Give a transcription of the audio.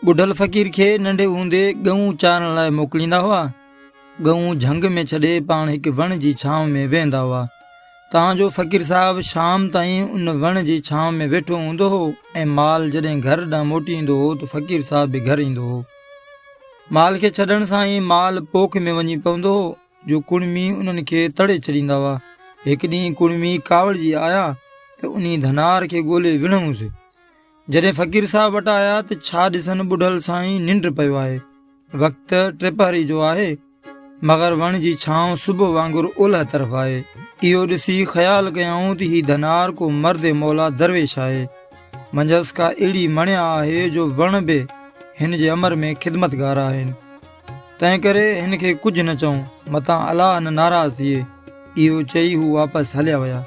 बुढ़ल फ़कीर खे नंढे हूंदे गऊं चारण लाइ मोकिलींदा हुआ। गऊं झंग में छॾे पाण हिकु वण जी छांव में वेहंदा हुआ। तव्हांजो फ़कीर साहब शाम ताईं उन वण जी छांव में वेठो हूंदो हो ऐं माल जॾहिं घर ॾांहुं मोटी ईंदो हो त फ़कीर साहब बि घर ईंदो हो। माल खे छॾण सां ई माल पोख में वञी पवंदो हो जो कुड़मी उन्हनि खे तड़े छॾींदा हुआ। हिकु ॾींहुं कुड़मी कावड़जी आया त उन धनार खे ॻोल्हे विढ़ूंसि। जॾहिं फ़कीर साहब वटि आया त छा ॾिसनि, ॿुढल साईं निंड पियो आहे। वक़्तु 3 पहरी जो आहे, मगर वण जी छांव सुबुह वांगुरु ओलह तरफ़ आहे। इहो ॾिसी ख़्यालु कयऊं त ही धनार को मर्द मौला दरवेश आहे। मंझसि का अहिड़ी मणिया आहे जो वण बि हिन जे अमर में ख़िदमतगार आहिनि। तंहिं करे हिन खे कुझु न चऊं, मतां अलाह न नाराज़ थिए। इहो चई हू वापसि हलिया विया।